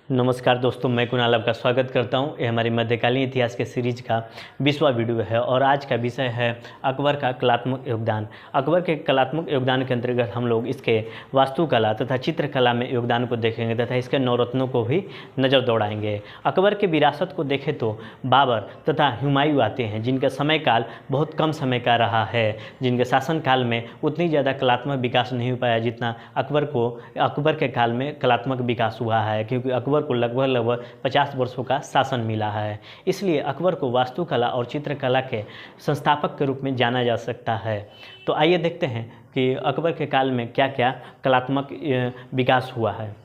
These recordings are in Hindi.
नमस्कार दोस्तों, मैं कुणाल आपका स्वागत करता हूं। ये हमारी मध्यकालीन इतिहास के सीरीज का 20वां वीडियो है और आज का विषय है अकबर का कलात्मक योगदान। अकबर के कलात्मक योगदान के अंतर्गत हम लोग इसके वास्तुकला तथा चित्रकला में योगदान को देखेंगे तथा इसके नवरत्नों को भी नज़र दौड़ाएंगे। अकबर के विरासत को देखें तो बाबर तथा हुमायूं आते हैं, जिनका समय काल बहुत कम समय का रहा है, जिनके शासनकाल में उतनी ज़्यादा कलात्मक विकास नहीं हो पाया जितना अकबर के काल में कलात्मक विकास हुआ है, क्योंकि अकबर को लगभग 50 वर्षों का शासन मिला है। इसलिए अकबर को वास्तुकला और चित्रकला के संस्थापक के रूप में जाना जा सकता है। तो आइए देखते हैं कि अकबर के काल में क्या क्या कलात्मक विकास हुआ है।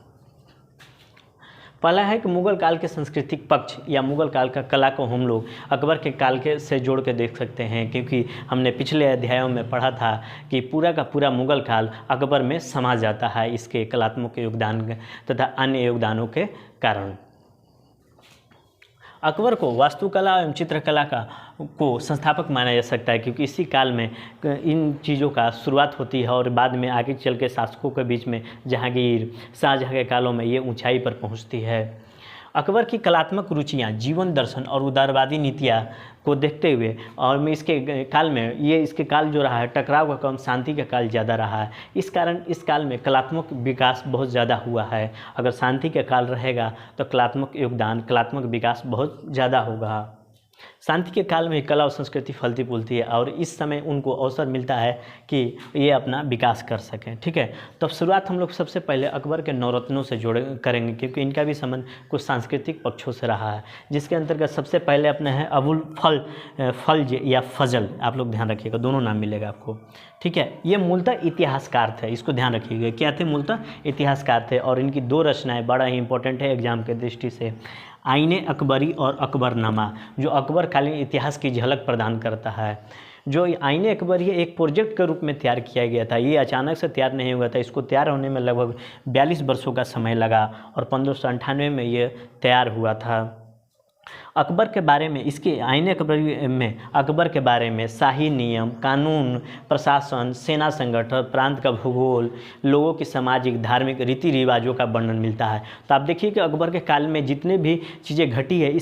पहला है कि मुग़ल काल के सांस्कृतिक पक्ष या मुग़ल काल का कला को हम लोग अकबर के काल के से जोड़ के देख सकते हैं, क्योंकि हमने पिछले अध्यायों में पढ़ा था कि पूरा का पूरा मुग़ल काल अकबर में समा जाता है इसके कलात्मक योगदान तथा अन्य योगदानों के कारण। अकबर को वास्तुकला एवं चित्रकला को संस्थापक माना जा सकता है, क्योंकि इसी काल में इन चीज़ों का शुरुआत होती है और बाद में आगे चल के शासकों के बीच में जहांगीर, शाहजहाँ के कालों में ये ऊंचाई पर पहुंचती है। अकबर की कलात्मक रुचियाँ जीवन दर्शन और उदारवादी नीतियाँ को देखते हुए और इसके काल जो रहा है, टकराव का कम, शांति का काल ज़्यादा रहा है। इस कारण इस काल में कलात्मक विकास बहुत ज़्यादा हुआ है। अगर शांति का काल रहेगा तो कलात्मक विकास बहुत ज़्यादा होगा। शांति के काल में कला और संस्कृति फलती फूलती है और इस समय उनको अवसर मिलता है कि ये अपना विकास कर सकें। ठीक है, तो शुरुआत हम लोग सबसे पहले अकबर के नवरत्नों से करेंगे, क्योंकि इनका भी संबंध कुछ सांस्कृतिक पक्षों से रहा है, जिसके अंतर्गत सबसे पहले अपने हैं अबुल फल्ज या फजल। आप लोग ध्यान रखिएगा, दोनों नाम मिलेगा आपको। ठीक है, ये मूलतः इतिहासकार थे, इसको ध्यान रखिएगा। क्या थे? मूलतः इतिहासकार थे और इनकी दो रचनाएँ बड़ा ही इंपॉर्टेंट है एग्जाम के दृष्टि से। आईने अकबरी और अकबरनामा, जो अकबरकालीन इतिहास की झलक प्रदान करता है। जो आईने अकबरी एक प्रोजेक्ट के रूप में तैयार किया गया था, ये अचानक से तैयार नहीं हुआ था। इसको तैयार होने में लगभग 42 वर्षों का समय लगा और 1598 में ये तैयार हुआ था। अकबर के बारे में, इसके आईने अकबरी में अकबर के बारे में शाही नियम, कानून, प्रशासन, सेना संगठन, प्रांत का भूगोल, लोगों की सामाजिक धार्मिक रीति रिवाजों का वर्णन मिलता है। तो आप देखिए कि अकबर के काल में जितने भी चीज़ें घटी है,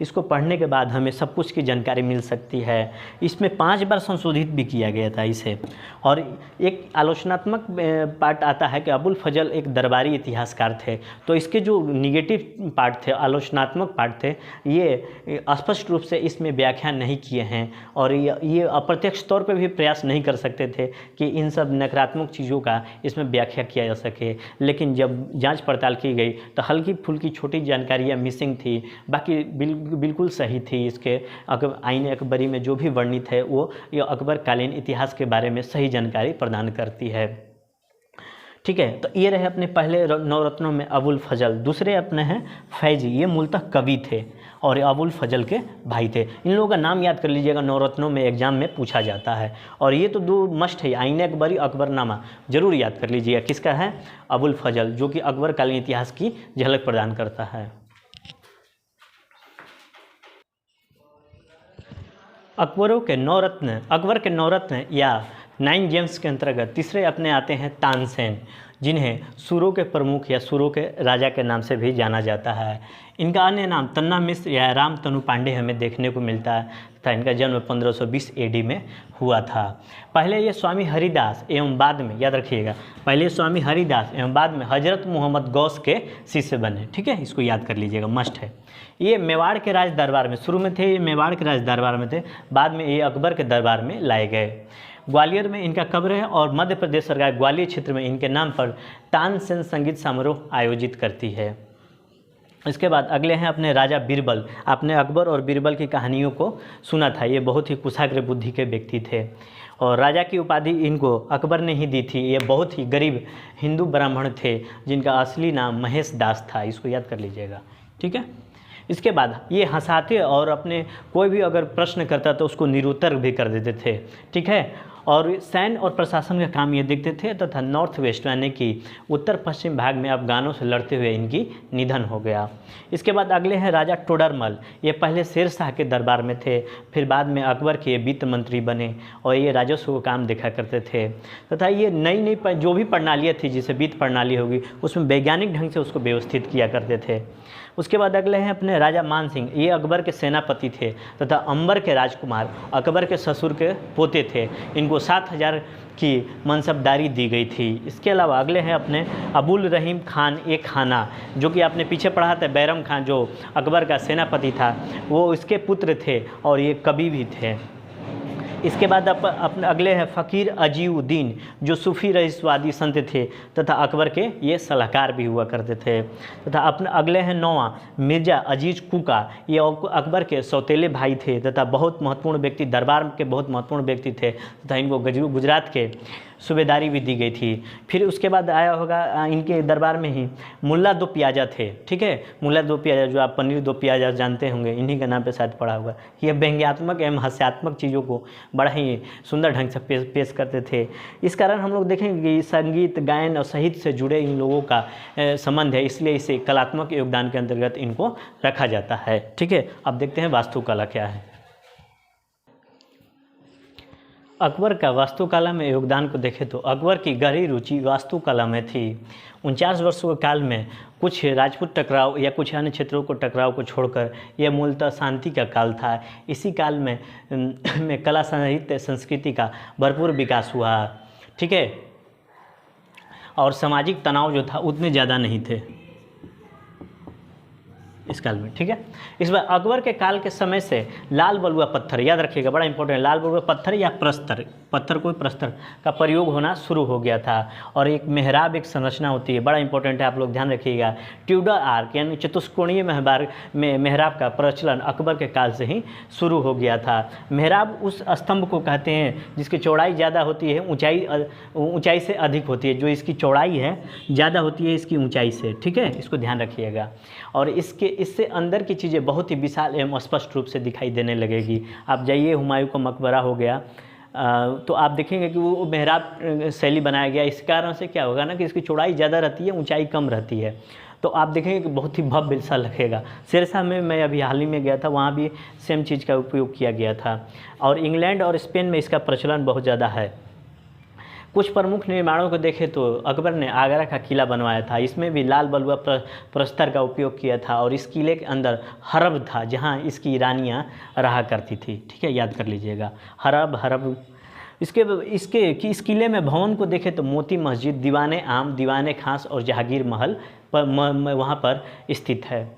इसको पढ़ने के बाद हमें सब कुछ की जानकारी मिल सकती है। इसमें 5 बार संशोधित भी किया गया था इसे। और एक आलोचनात्मक पार्ट आता है कि अबुल फजल एक दरबारी इतिहासकार थे, तो इसके जो निगेटिव पार्ट थे, आलोचनात्मक पार्ट थे, ये स्पष्ट रूप से इसमें व्याख्या नहीं किए हैं और ये अप्रत्यक्ष तौर पे भी प्रयास नहीं कर सकते थे कि इन सब नकारात्मक चीज़ों का इसमें व्याख्या किया जा सके। लेकिन जब जांच पड़ताल की गई तो हल्की फुल्की छोटी जानकारियाँ मिसिंग थी, बाकी बिल्कुल सही थी। इसके आईने अकबरी में जो भी वर्णित है वो ये अकबरकालीन इतिहास के बारे में सही जानकारी प्रदान करती है। ठीक है, तो ये रहे अपने पहले नवरत्नों में अबुल फजल। दूसरे अपने हैं फैजी, ये मूलतः कवि थे और अबुल फजल के भाई थे। इन लोगों का नाम याद कर लीजिएगा, नवरत्नों में एग्जाम में पूछा जाता है। और ये तो दो मस्ट है, आईने अकबरी, अकबरनामा जरूर याद कर लीजिएगा। किसका है? अबुल फजल, जो कि अकबरकालीन इतिहास की झलक प्रदान करता है। अकबर के नवरत्न या 9 जेम्स के अंतर्गत तीसरे अपने आते हैं तानसेन, जिन्हें सूरों के प्रमुख या सूरों के राजा के नाम से भी जाना जाता है। इनका अन्य नाम तन्ना मिश्र या राम तनु पांडे हमें देखने को मिलता है तथा इनका जन्म 1520 AD में हुआ था। पहले ये स्वामी हरिदास एवं बाद में, याद रखिएगा, पहले स्वामी हरिदास एवं बाद में हजरत मोहम्मद गौस के शिष्य बने। ठीक है, इसको याद कर लीजिएगा, मस्ट है। ये मेवाड़ के राज दरबार में, शुरू में थे ये मेवाड़ के राज दरबार में थे, बाद में ये अकबर के दरबार में लाए गए। ग्वालियर में इनका कब्र है और मध्य प्रदेश सरकार ग्वालियर क्षेत्र में इनके नाम पर तानसेन संगीत समारोह आयोजित करती है। इसके बाद अगले हैं अपने राजा बीरबल। आपने अकबर और बीरबल की कहानियों को सुना था, ये बहुत ही कुशाग्र बुद्धि के व्यक्ति थे और राजा की उपाधि इनको अकबर ने ही दी थी। ये बहुत ही गरीब हिंदू ब्राह्मण थे जिनका असली नाम महेश दास था, इसको याद कर लीजिएगा। ठीक है, इसके बाद ये हंसाते और अपने कोई भी अगर प्रश्न करता तो उसको निरुत्तर भी कर देते थे। ठीक है, और सैन्य और प्रशासन का काम ये देखते थे तथा नॉर्थ वेस्ट यानी कि उत्तर पश्चिम भाग में अफगानों से लड़ते हुए इनकी निधन हो गया। इसके बाद अगले हैं राजा टोडरमल। ये पहले शेर शाह के दरबार में थे, फिर बाद में अकबर के वित्त मंत्री बने और ये राजस्व का काम देखा करते थे तथा ये नई नई जो भी प्रणालियाँ थी, जिसे वित्त प्रणाली होगी, उसमें वैज्ञानिक ढंग से उसको व्यवस्थित किया करते थे। उसके बाद अगले हैं अपने राजा मान सिंह। ये अकबर के सेनापति थे तथा अंबर के राजकुमार, अकबर के ससुर के पोते थे। इनको 7000 की मनसबदारी दी गई थी। इसके अलावा अगले हैं अपने अबुल रहीम खान ए खाना, जो कि आपने पीछे पढ़ा था, बैरम खान जो अकबर का सेनापति था, वो इसके पुत्र थे और ये कवि भी थे। इसके बाद अपने अगले हैं फ़कीर अजीउद्दीन, जो सूफ़ी रईसवादी संत थे तथा अकबर के ये सलाहकार भी हुआ करते थे। तथा अपने अगले हैं नौवां मिर्ज़ा अजीज़ कुका। ये अकबर के सौतेले भाई थे तथा बहुत महत्वपूर्ण व्यक्ति, दरबार के बहुत महत्वपूर्ण व्यक्ति थे तथा इनको गुजरात के सूबेदारी भी दी गई थी। फिर उसके बाद आया होगा इनके दरबार में ही मुल्ला दो प्याजा थे। ठीक है, मुल्ला दो प्याजा, जो आप पनीर दो प्याजा जानते होंगे, इन्हीं के नाम पे शायद पढ़ा होगा। ये व्यंग्यात्मक एवं हास्यात्मक चीज़ों को बड़ा ही सुंदर ढंग से पेश करते थे। इस कारण हम लोग देखेंगे कि संगीत, गायन और साहित्य से जुड़े इन लोगों का संबंध है, इसलिए इसे कलात्मक योगदान के अंतर्गत इनको रखा जाता है। ठीक है, अब देखते हैं वास्तुकला क्या है। अकबर का वास्तुकला में योगदान को देखें तो अकबर की गहरी रुचि वास्तुकला में थी। 49 वर्षों के काल में कुछ राजपूत टकराव या कुछ अन्य क्षेत्रों को टकराव को छोड़कर यह मूलतः शांति का काल था। इसी काल में कला, साहित्य, संस्कृति का भरपूर विकास हुआ। ठीक है, और सामाजिक तनाव जो था उतने ज़्यादा नहीं थे इस काल में। ठीक है, इस बार अकबर के काल के समय से लाल बलुआ पत्थर, याद रखिएगा, बड़ा इंपॉर्टेंट, लाल बलुआ पत्थर या प्रस्तर, पत्थर कोई प्रस्तर का प्रयोग होना शुरू हो गया था। और एक मेहराब, एक संरचना होती है, बड़ा इंपॉर्टेंट है, आप लोग ध्यान रखिएगा। ट्यूडर आर्क यानी चतुष्कोणीय मेहराब का प्रचलन अकबर के काल से ही शुरू हो गया था। मेहराब उस स्तंभ को कहते हैं जिसकी चौड़ाई ज़्यादा होती है, ऊंचाई से अधिक होती है। जो इसकी चौड़ाई है ज़्यादा होती है इसकी ऊंचाई से। ठीक है, इसको ध्यान रखिएगा। और इससे अंदर की चीज़ें बहुत ही विशाल एवं स्पष्ट रूप से दिखाई देने लगेगी। आप जाइए, हुमायूं का मकबरा हो गया, तो आप देखेंगे कि वो मेहराब शैली बनाया गया। इस कारण से क्या होगा ना कि इसकी चौड़ाई ज़्यादा रहती है, ऊंचाई कम रहती है, तो आप देखेंगे कि बहुत ही भव्य सा लगेगा। शेरशाह में मैं अभी हाल ही में गया था, वहाँ भी सेम चीज़ का उपयोग किया गया था। और इंग्लैंड और स्पेन में इसका प्रचलन बहुत ज़्यादा है। कुछ प्रमुख निर्माणों को देखें तो अकबर ने आगरा का किला बनवाया था, इसमें भी लाल बलुआ प्रस्तर का उपयोग किया था। और इस किले के अंदर हरब था, जहाँ इसकी रानियाँ रहा करती थी। ठीक है, याद कर लीजिएगा, हरब। इस किले में भवन को देखें तो मोती मस्जिद, दीवाने आम, दीवाने खास और जहांगीर महल वहाँ पर स्थित है।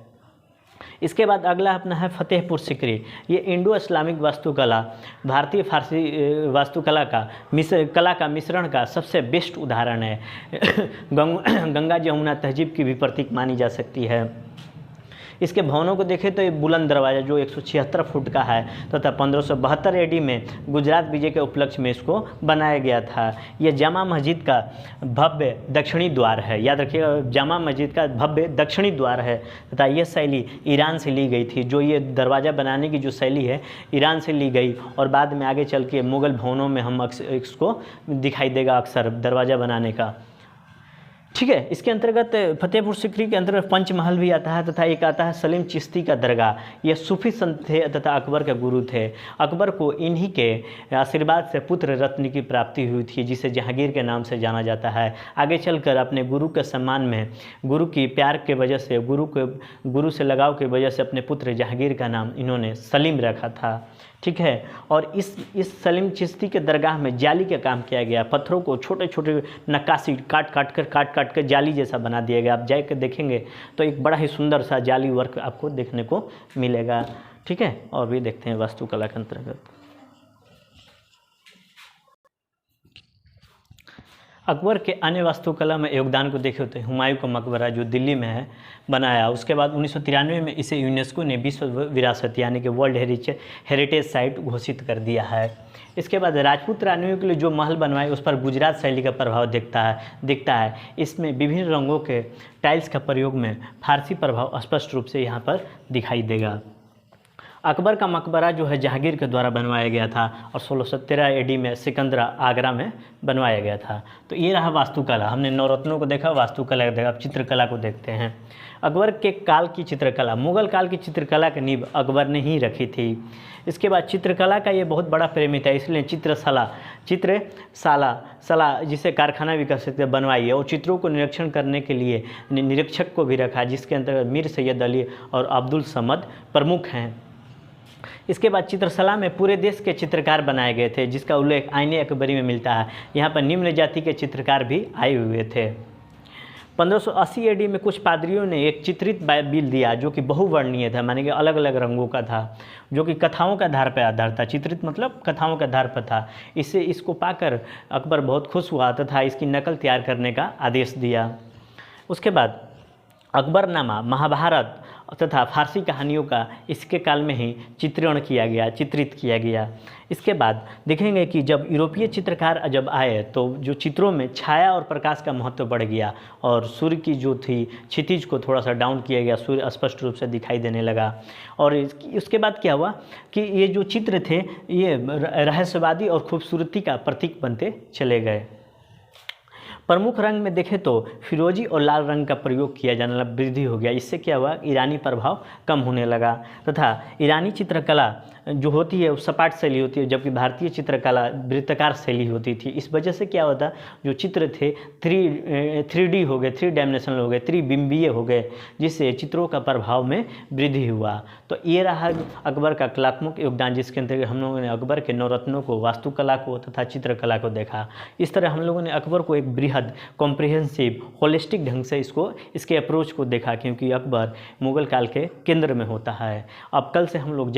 इसके बाद अगला अपना है फतेहपुर सिकरी। ये इंडो इस्लामिक वास्तुकला, भारतीय फारसी वास्तुकला का मिश्रण का सबसे बेस्ट उदाहरण है। गंगा जमुना तहजीब की भी प्रतीक मानी जा सकती है। इसके भवनों को देखें तो ये बुलंद दरवाज़ा जो 176 फुट का है तथा 1572 एडी में गुजरात विजय के उपलक्ष्य में इसको बनाया गया था। यह जामा मस्जिद का भव्य दक्षिणी द्वार है, याद रखिएगा, जामा मस्जिद का भव्य दक्षिणी द्वार है तथा यह शैली ईरान से ली गई थी। जो ये दरवाज़ा बनाने की जो शैली है ईरान से ली गई और बाद में आगे चल के मुग़ल भवनों में हम इसको दिखाई देगा अक्सर दरवाज़ा बनाने का। ठीक है, इसके अंतर्गत फतेहपुर सिकरी के अंतर्गत पंचमहल भी आता है तथा एक आता है सलीम चिश्ती का दरगाह। यह सूफी संत थे तथा अकबर के गुरु थे। अकबर को इन्हीं के आशीर्वाद से पुत्र रत्न की प्राप्ति हुई थी, जिसे जहांगीर के नाम से जाना जाता है। आगे चलकर अपने गुरु के सम्मान में, गुरु की प्यार के वजह से, गुरु से लगाव की वजह से अपने पुत्र जहांगीर का नाम इन्होंने सलीम रखा था। ठीक है, और इस सलीम चिश्ती के दरगाह में जाली का काम किया गया। पत्थरों को छोटे छोटे नक्काशी काट कर जाली जैसा बना दिया गया। आप जाकर देखेंगे तो एक बड़ा ही सुंदर सा जाली वर्क आपको देखने को मिलेगा। ठीक है, और भी देखते हैं वास्तुकला के अंतर्गत। अकबर के अन्य वास्तुकला में योगदान को देखे होते हैं हुमायूं का मकबरा जो दिल्ली में है बनाया। उसके बाद 1993 में इसे यूनेस्को ने विश्व विरासत यानी कि वर्ल्ड हेरिटेज साइट घोषित कर दिया है। इसके बाद राजपूत रानियों के लिए जो महल बनवाए उस पर गुजरात शैली का प्रभाव दिखता है। इसमें विभिन्न रंगों के टाइल्स का प्रयोग में फारसी प्रभाव स्पष्ट रूप से यहाँ पर दिखाई देगा। अकबर का मकबरा जो है जहांगीर के द्वारा बनवाया गया था और 1617 एडी में सिकंदरा आगरा में बनवाया गया था। तो ये रहा वास्तुकला। हमने नवरत्नों को देखा, वास्तुकला को देखा, अब चित्रकला को देखते हैं। अकबर के काल की चित्रकला, मुगल काल की चित्रकला की नींव अकबर ने ही रखी थी। इसके बाद चित्रकला का ये बहुत बड़ा प्रेमी था, इसलिए चित्रशाला जिसे कारखाना भी कह सकते हैं बनवाई है और चित्रों को निरीक्षण करने के लिए निरीक्षक को भी रखा, जिसके अंतर्गत मीर सैयद अली और अब्दुल समद प्रमुख हैं। इसके बाद चित्रशाला में पूरे देश के चित्रकार बनाए गए थे, जिसका उल्लेख आईने अकबरी में मिलता है। यहाँ पर निम्न जाति के चित्रकार भी आए हुए थे। 1580 एडी में कुछ पादरियों ने एक चित्रित बाइबिल दिया जो कि बहुवर्णीय था, माने कि अलग अलग रंगों का था, जो कि कथाओं के आधार पर आधार था। चित्रित मतलब कथाओं के आधार पर था। इसको पाकर अकबर बहुत खुश हुआ तथा इसकी नकल तैयार करने का आदेश दिया। उसके बाद अकबरनामा, महाभारत तथा फारसी कहानियों का इसके काल में ही चित्रित किया गया। इसके बाद देखेंगे कि जब यूरोपीय चित्रकार जब आए तो जो चित्रों में छाया और प्रकाश का महत्व बढ़ गया और सूर्य की जो थी क्षितिज को थोड़ा सा डाउन किया गया, सूर्य स्पष्ट रूप से दिखाई देने लगा। और उसके बाद क्या हुआ कि ये जो चित्र थे ये रहस्यवादी और खूबसूरती का प्रतीक बनते चले गए। प्रमुख रंग में देखें तो फिरोजी और लाल रंग का प्रयोग किया जाने लगा, वृद्धि हो गया। इससे क्या हुआ, ईरानी प्रभाव कम होने लगा तथा ईरानी चित्रकला जो होती है वो सपाट शैली होती है, जबकि भारतीय चित्रकला वृत्ताकार शैली होती थी। इस वजह से क्या होता, जो चित्र थे 3D हो गए, 3 डायमेंशनल हो गए, त्रिबिंबीय हो गए, जिससे चित्रों का प्रभाव में वृद्धि हुआ। तो ये रहा अकबर का कलात्मक योगदान, जिसके अंतर्गत हम लोगों ने अकबर के नवरत्नों को, वास्तुकला को तथा चित्रकला को देखा। इस तरह हम लोगों ने अकबर को एक बृहद, कॉम्प्रिहेंसिव, होलिस्टिक ढंग से इसके अप्रोच को देखा, क्योंकि अकबर मुगल काल के केंद्र में होता है। अब कल से हम लोग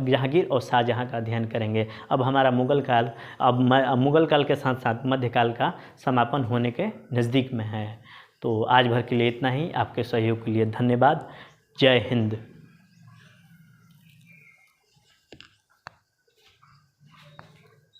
जहांगीर और शाहजहां का अध्ययन करेंगे। अब हमारा मुगल काल के साथ साथ मध्यकाल का समापन होने के नज़दीक में है। तो आज भर के लिए इतना ही। आपके सहयोग के लिए धन्यवाद। जय हिंद।